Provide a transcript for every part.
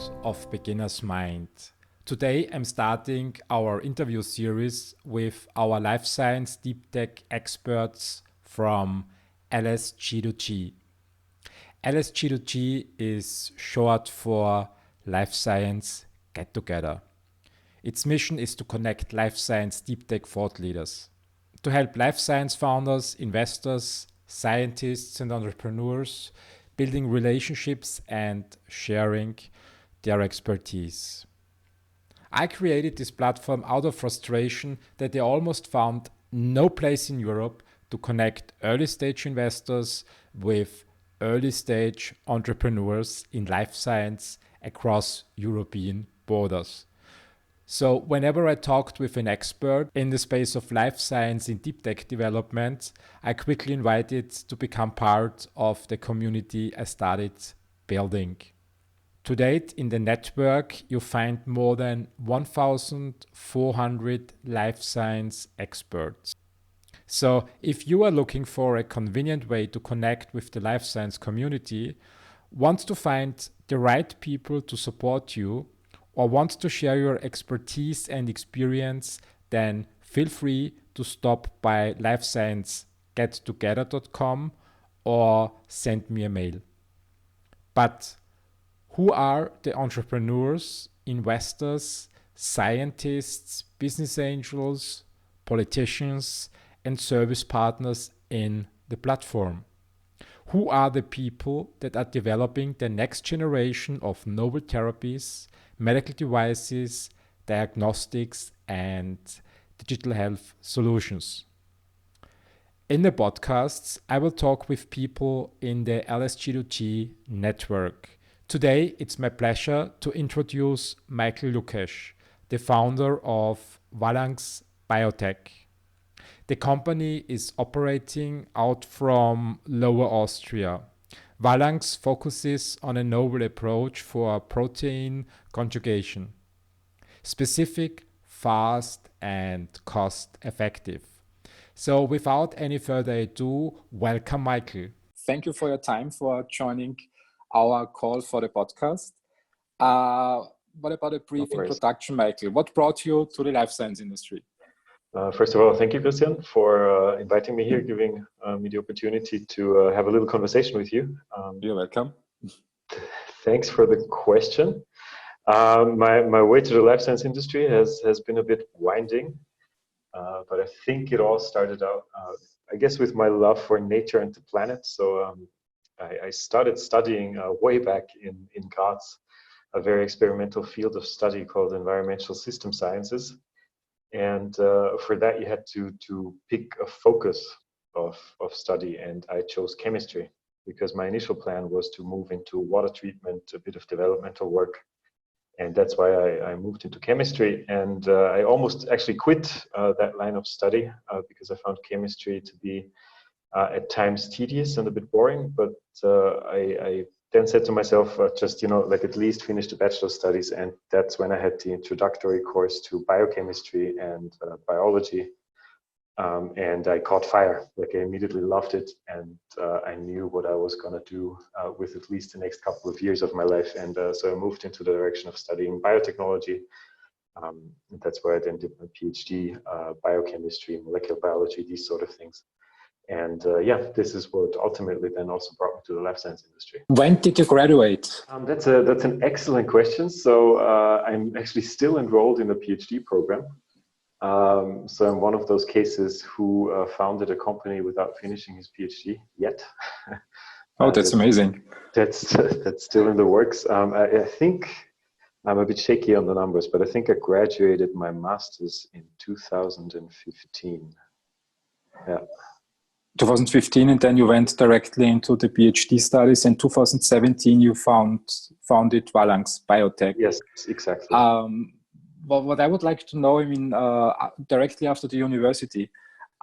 episode of Beginner's Mind. Today I'm starting our interview series with our life science deep tech experts from LSG2G. LSG2G is short for Life Science Get Together. Its mission is to connect life science deep tech thought leaders, to help life science founders, investors, scientists, and entrepreneurs building relationships and sharing their expertise. I created this platform out of frustration that I almost found no place in Europe to connect early stage investors with early stage entrepreneurs in life science across European borders. So whenever I talked with an expert in the space of life science in deep tech development, I quickly invited to become part of the community I started building. To date, in the network, you find more than 1,400 life science experts. So if you are looking for a convenient way to connect with the life science community, want to find the right people to support you, or want to share your expertise and experience, then feel free to stop by lifesciencegettogether.com or send me a mail. But who are the entrepreneurs, investors, scientists, business angels, politicians, and service partners in the platform? Who are the people that are developing the next generation of novel therapies, medical devices, diagnostics, and digital health solutions? In the podcasts, I will talk with people in the LSG2G network. Today, it's my pleasure to introduce Michael Lukesch, the founder of Valanx Biotech. The company is operating out from Lower Austria. Valanx focuses on a novel approach for protein conjugation. Specific, fast, and cost-effective. So without any further ado, welcome, Michael. Thank you for your time for joining our call for the podcast. What about a brief introduction, Michael? What brought you to the life science industry? First of all, thank you, Christian, for inviting me here, giving me the opportunity to have a little conversation with you. You're welcome. Thanks for the question. My way to the life science industry has been a bit winding, but I think it all started out, I guess, with my love for nature and the planet. So I started studying way back in Graz, a very experimental field of study called environmental system sciences. And for that, you had to pick a focus of study, and I chose chemistry because my initial plan was to move into water treatment, a bit of developmental work, and that's why I moved into chemistry. And I almost actually quit that line of study because I found chemistry to be at times tedious and a bit boring. But I then said to myself, at least finish the bachelor studies. And that's when I had the introductory course to biochemistry and biology. And I caught fire. I immediately loved it. And I knew what I was going to do with at least the next couple of years of my life. And so I moved into the direction of studying biotechnology. And that's where I then did my PhD, biochemistry, molecular biology, these sort of things. And this is what ultimately then also brought me to the life science industry. When did you graduate? That's an excellent question. So I'm actually still enrolled in a PhD program. So I'm one of those cases who founded a company without finishing his PhD yet. Oh, that's amazing. That's still in the works. I think I'm a bit shaky on the numbers, but I think I graduated my master's in 2015. Yeah. 2015, and then you went directly into the PhD studies. In 2017, you founded Valanx Biotech. Yes, exactly. What I would like to know, directly after the university,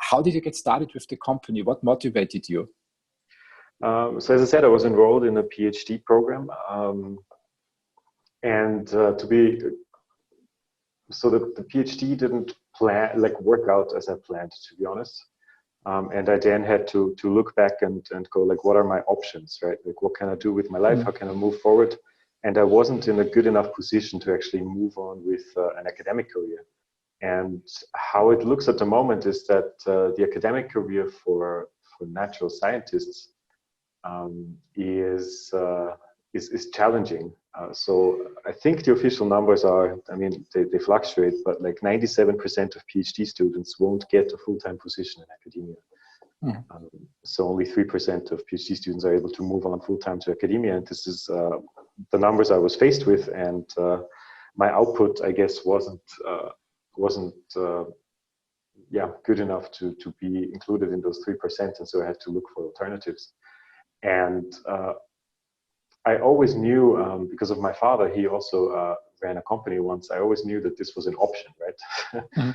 how did you get started with the company? What motivated you? So as I said, I was enrolled in a PhD program, the PhD didn't work out as I planned, to be honest. And I then had to look back and go, what are my options, right? What can I do with my life? How can I move forward? and I wasn't in a good enough position to actually move on with an academic career. And how it looks at the moment is that the academic career for natural scientists is challenging. So I think the official numbers are, I mean, they fluctuate, but like 97% of PhD students won't get a full-time position in academia. So only 3% of PhD students are able to move on full-time to academia. And this is the numbers I was faced with. And my output, I guess, wasn't good enough to be included in those 3%. And so I had to look for alternatives. And I always knew, because of my father, he also ran a company once, I always knew that this was an option, right?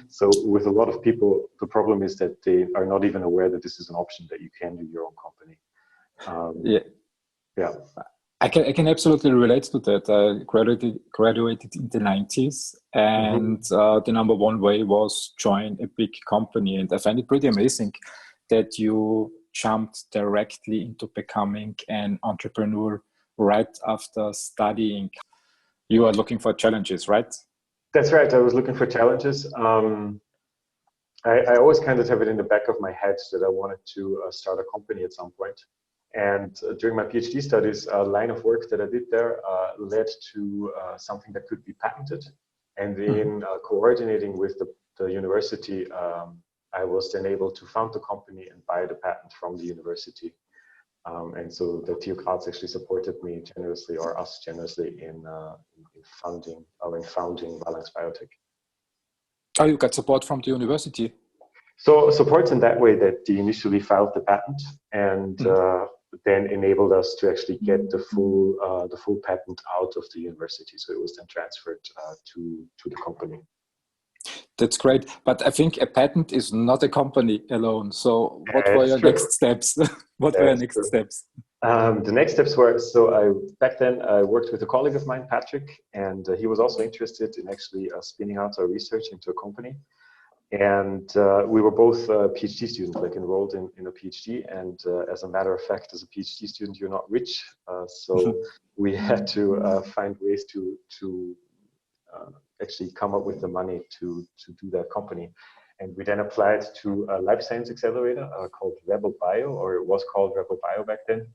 So with a lot of people, the problem is that they are not even aware that this is an option, that you can do your own company. Yeah. I can absolutely relate to that. I graduated in the 90s, and the number one way was join a big company. And I find it pretty amazing that you jumped directly into becoming an entrepreneur right after studying. You are looking for challenges, right? That's right. I was looking for challenges. I always kind of have it in the back of my head that I wanted to start a company at some point. And during my PhD studies, a line of work that I did there led to something that could be patented. And in coordinating with the university, I was then able to found the company and buy the patent from the university. And so the TU Graz actually supported me generously, or us generously, in founding Valanx Biotech. Oh, you got support from the university? So support in that way that they initially filed the patent and then enabled us to actually get the full patent out of the university. So it was then transferred to the company. That's great. But I think a patent is not a company alone. So what were your next steps? What were your next steps? The next steps were, back then I worked with a colleague of mine, Patrick, and he was also interested in actually spinning out our research into a company. And we were both PhD students, like enrolled in a PhD. And as a matter of fact, as a PhD student, you're not rich. So we had to find ways to actually come up with the money to do that company. And we then applied to a life science accelerator called RebelBio, or it was called RebelBio back then.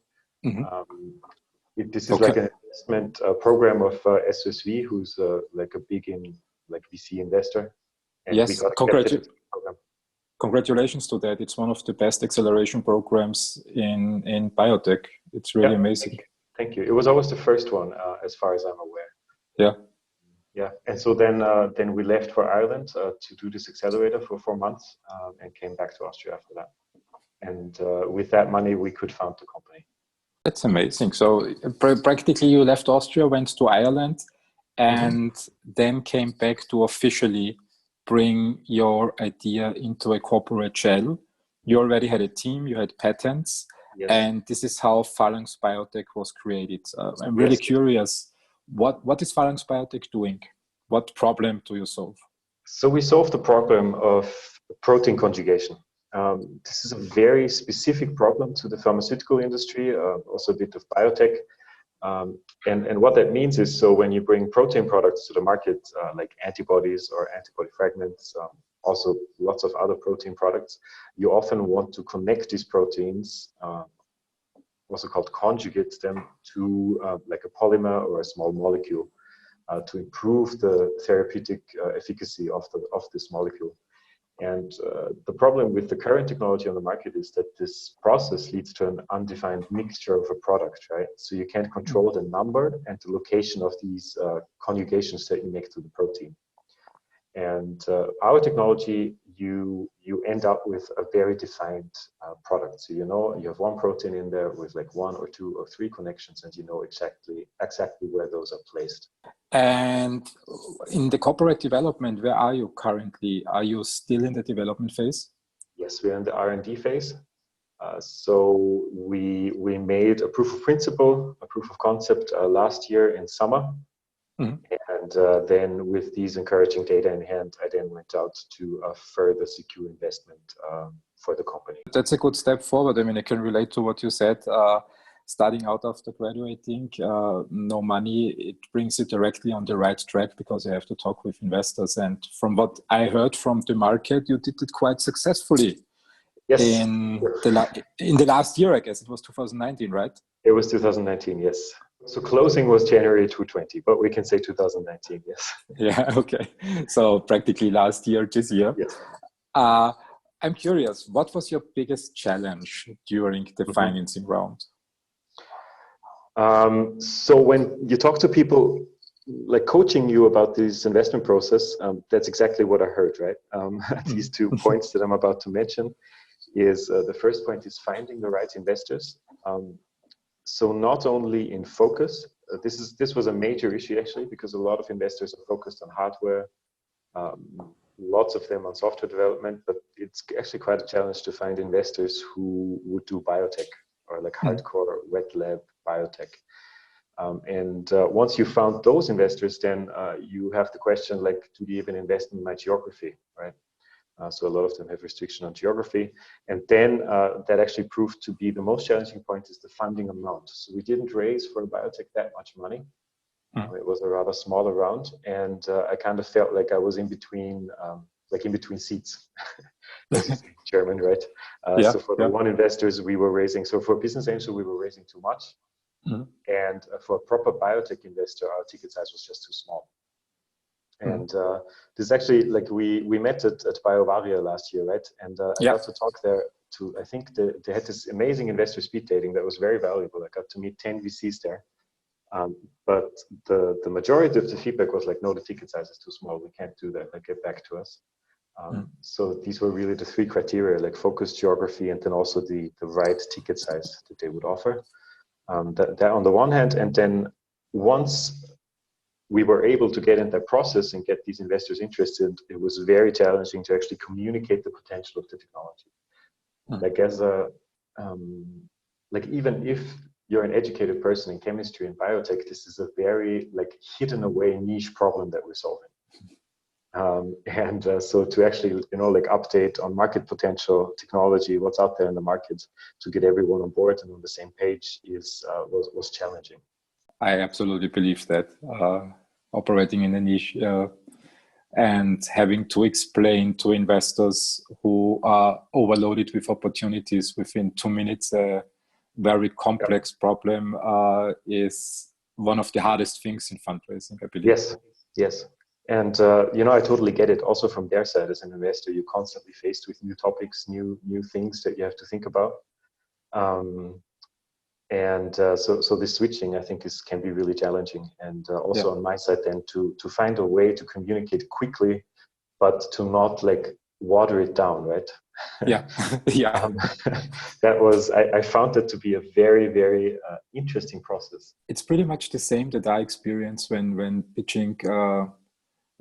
This is like an investment program of SSV, who's like a big VC investor. And yes, congratulations to that. It's one of the best acceleration programs in biotech. It's really amazing. Thank you. It was always the first one, as far as I'm aware. Yeah. And so then we left for Ireland to do this accelerator for 4 months and came back to Austria after that. And with that money, we could found the company. That's amazing. So practically you left Austria, went to Ireland, and then came back to officially bring your idea into a corporate shell. You already had a team, you had patents, and this is how Valanx Biotech was created. I'm really curious, what is Valanx Biotech doing? What problem do you solve? So we solved the problem of protein conjugation. This is a very specific problem to the pharmaceutical industry, also a bit of biotech. And what that means is, so when you bring protein products to the market, like antibodies or antibody fragments, also lots of other protein products, you often want to connect these proteins, also called conjugate them, to like a polymer or a small molecule to improve the therapeutic efficacy of this molecule. And the problem with the current technology on the market is that this process leads to an undefined mixture of a product, right? So you can't control the number and the location of these conjugations that you make to the protein. And our technology, you end up with a very defined product. So you know you have one protein in there with like 1 or 2 or 3 connections, and you know exactly where those are placed. And in the corporate development, where are you currently? Are you still in the development phase? Yes, we're in the R&D phase. So we made a proof of principle, a proof of concept last year in summer. And then with these encouraging data in hand, I then went out to further secure investment for the company. That's a good step forward. I mean, I can relate to what you said. starting out after graduating, no money, it brings you directly on the right track because you have to talk with investors. And from what I heard from the market, you did it quite successfully. Yes. In the last year, I guess it was 2019, right? It was 2019, yes. So closing was January 2020, but we can say 2019, yes. Yeah, okay. So practically last year, this year. Yes. I'm curious, what was your biggest challenge during the financing round? So when you talk to people like coaching you about this investment process, that's exactly what I heard, right? These 2 points that I'm about to mention is the first point is finding the right investors. So not only in focus, this was a major issue actually, because a lot of investors are focused on hardware, lots of them on software development, but it's actually quite a challenge to find investors who would do biotech or like hardcore wet lab biotech. Once you found those investors, then you have the question like, do they even invest in my geography, right? So a lot of them have restriction on geography. And then that actually proved to be the most challenging point is the funding amount. So we didn't raise for biotech that much money. It was a rather smaller round. And I kind of felt like I was in between seats, as you say in German, right? So for the one investors we were raising, so for business angel, we were raising too much. And for a proper biotech investor, our ticket size was just too small. And this actually, like we met at BioVaria last year, right? And I got to talk there to, I think they had this amazing investor speed dating that was very valuable. I got to meet 10 VCs there. But the majority of the feedback was like, no, the ticket size is too small. We can't do that. Like, get back to us. So these were really the 3 criteria, like focus, geography, and then also the right ticket size that they would offer. That on the one hand, and then once we were able to get in that process and get these investors interested, it was very challenging to actually communicate the potential of the technology. Like as a, like even if you're an educated person in chemistry and biotech, this is a very like hidden away niche problem that we're solving. So to actually, like update on market potential, technology, what's out there in the market, to get everyone on board and on the same page was challenging. I absolutely believe that operating in a niche and having to explain to investors who are overloaded with opportunities within 2 minutes a very complex problem is one of the hardest things in fundraising, I believe. Yes. And I totally get it. Also from their side as an investor, you're constantly faced with new topics, new things that you have to think about. So this switching, I think, can be really challenging. And also on my side, then to find a way to communicate quickly, but to not like water it down, right? That was I found that to be a very, very interesting process. It's pretty much the same that I experience when pitching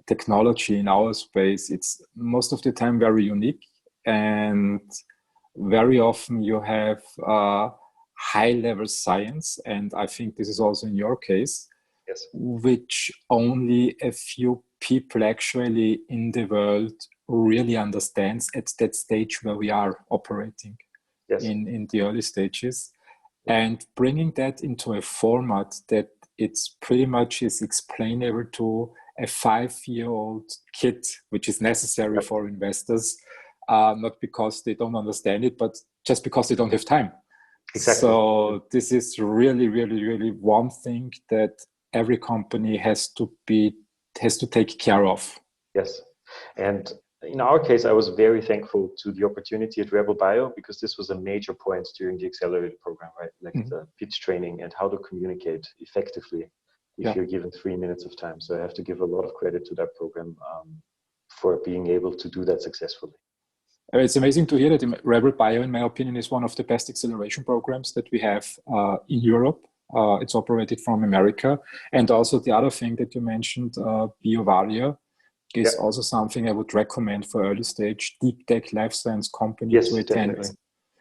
technology in our space. It's most of the time very unique, and very often you have high-level science, and I think this is also in your case, which only a few people actually in the world really understands at that stage where we are operating in the early stages. And bringing that into a format that it's pretty much is explainable to a 5-year-old kid, which is necessary for investors, not because they don't understand it, but just because they don't have time. Exactly. So this is really, really, really one thing that every company has to take care of. Yes. And in our case, I was very thankful to the opportunity at RebelBio, because this was a major point during the accelerator program, right? Like the pitch training and how to communicate effectively if you're given 3 minutes of time. So I have to give a lot of credit to that program for being able to do that successfully. It's amazing to hear that RebelBio, in my opinion, is one of the best acceleration programs that we have in Europe. It's operated from America. And also the other thing that you mentioned, BioVaria, is also something I would recommend for early stage deep tech life science companies to attend. Definitely.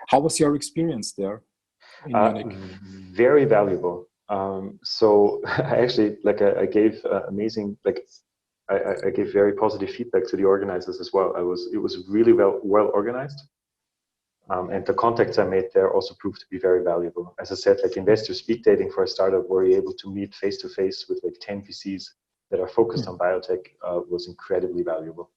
How was your experience there in Munich? Very valuable. So I actually, I gave amazing, I gave very positive feedback to the organizers as well. It was really well organized. And the contacts I made there also proved to be very valuable. As I said, like investor speed dating for a startup where you're able to meet face to face with like 10 VCs that are focused on biotech was incredibly valuable.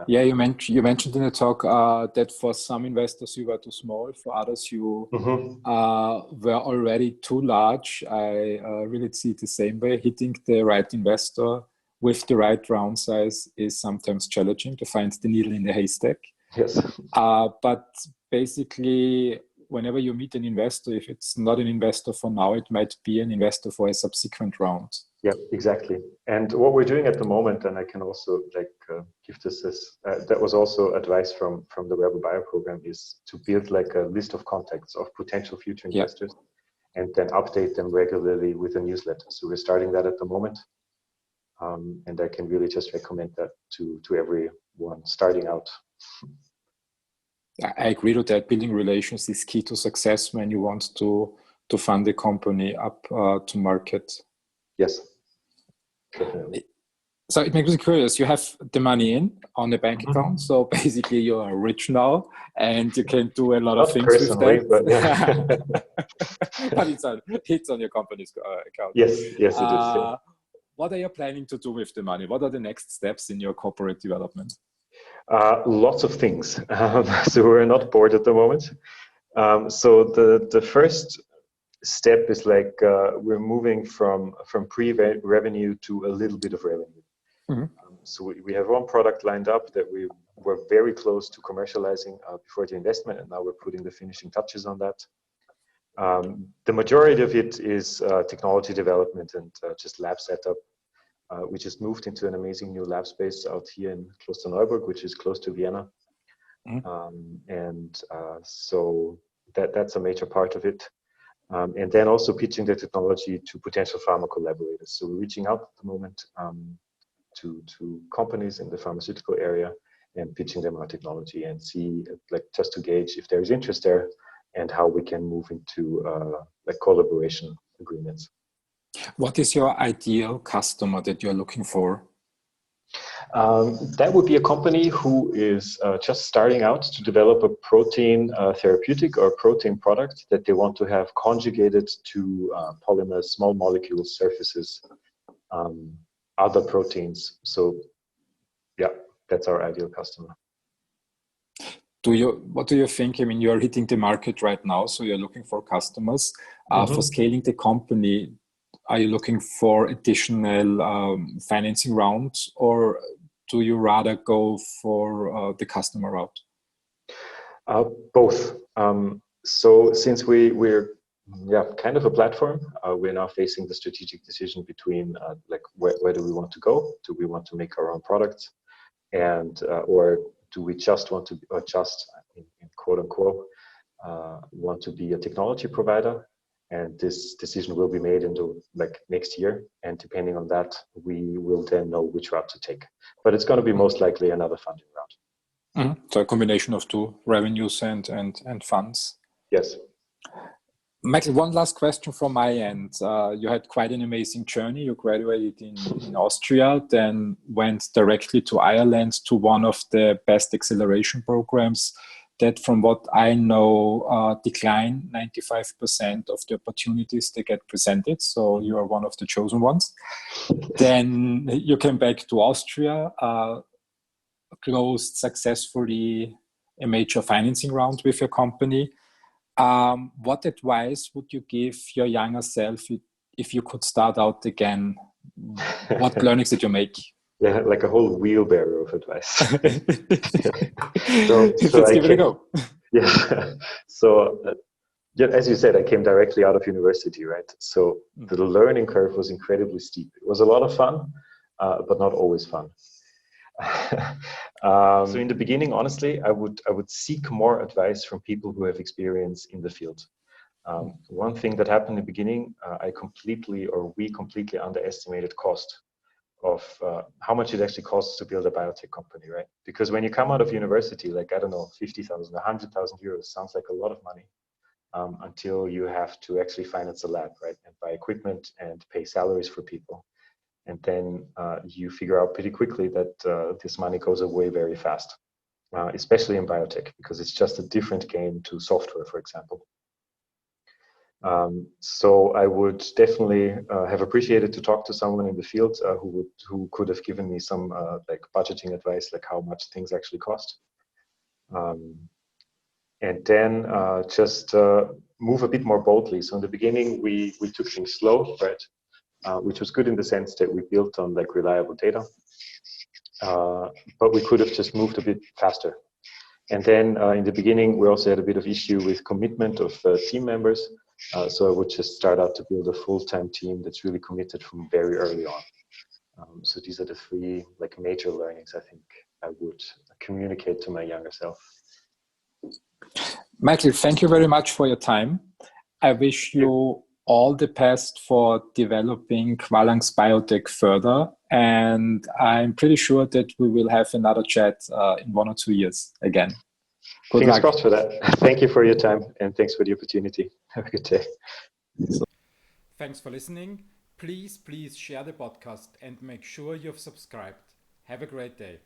Yeah, you mentioned in the talk that for some investors you were too small, for others you were already too large. I really see it the same way. Hitting the right investor with the right round size is sometimes challenging to find the needle in the haystack. Yes. But basically, whenever you meet an investor, if it's not an investor for now, it might be an investor for a subsequent round. Yeah, exactly. And what we're doing at the moment, and I can also give this as that was also advice from the RebelBio program, is to build like a list of contacts of potential future investors, and then update them regularly with a newsletter. So we're starting that at the moment, and I can really just recommend that to everyone starting out. I agree with that. Building relations is key to success when you want to fund the company up to market. Yes, definitely. So it makes me curious. You have the money in on the bank account, so basically you are rich now, and you can do a lot of things with that. But yeah. But it's on your company's account. Yes, it is. Yeah. What are you planning to do with the money? What are the next steps in your corporate development? Lots of things. So we're not bored at the moment. So the first step is like we're moving from pre-revenue to a little bit of revenue. So we have one product lined up that we were very close to commercializing before the investment, and now we're putting the finishing touches on that. The majority of it is technology development and just lab setup. We just moved into an amazing new lab space out here in Klosterneuburg, which is close to Vienna. So that's a major part of it. And then also pitching the technology to potential pharma collaborators. So we're reaching out at the moment to companies in the pharmaceutical area and pitching them our technology and see, like, just to gauge if there is interest there and how we can move into like collaboration agreements. What is your ideal customer that you're looking for? That would be a company who is just starting out to develop a protein therapeutic or protein product that they want to have conjugated to polymer small molecule surfaces, other proteins. So yeah, that's our ideal customer. What do you think? I mean, you're hitting the market right now, so you're looking for customers. For scaling the company, are you looking for additional financing rounds, or do you rather go for the customer route? Both. So since we're kind of a platform, we're now facing the strategic decision between like where do we want to go? Do we want to make our own products, and or do we just want to, or just in quote unquote, want to be a technology provider? And this decision will be made into like next year, and depending on that, we will then know which route to take. But it's going to be most likely another funding route. So a combination of two, revenues and funds. Yes. Michael, one last question from my end. You had quite an amazing journey. You graduated in Austria, then went directly to Ireland to one of the best acceleration programs that, from what I know, decline 95% of the opportunities that get presented. So you are one of the chosen ones. Then you came back to Austria, closed successfully a major financing round with your company. What advice would you give your younger self if you could start out again? What learnings did you make? Yeah, like a whole wheelbarrow of advice. Let's give it a go. Yeah. So, as you said, I came directly out of university, right? So the learning curve was incredibly steep. It was a lot of fun, but not always fun. So in the beginning, honestly, I would seek more advice from people who have experience in the field. One thing that happened in the beginning, we completely underestimated cost of how much it actually costs to build a biotech company, right? Because when you come out of university, like, I don't know, 50,000, 100,000 euros sounds like a lot of money until you have to actually finance a lab, right? And buy equipment and pay salaries for people. And then you figure out pretty quickly that this money goes away very fast. especially in biotech, because it's just a different game to software, for example. So I would definitely have appreciated to talk to someone in the field who could have given me some like budgeting advice, like how much things actually cost. And then just move a bit more boldly. So in the beginning, we took things slow, right? Which was good in the sense that we built on like reliable data, but we could have just moved a bit faster. And then in the beginning, we also had a bit of issue with commitment of team members. So I would just start out to build a full-time team that's really committed from very early on. So these are the three like major learnings I think I would communicate to my younger self. Michael, thank you very much for your time. I wish you all the best for developing Valanx Biotech further. And I'm pretty sure that we will have another chat in 1 or 2 years again. Good Fingers luck. crossed for that. Thank you for your time and thanks for the opportunity. Have a good day. Thanks for listening. Please share the podcast and make sure you've subscribed. Have a great day.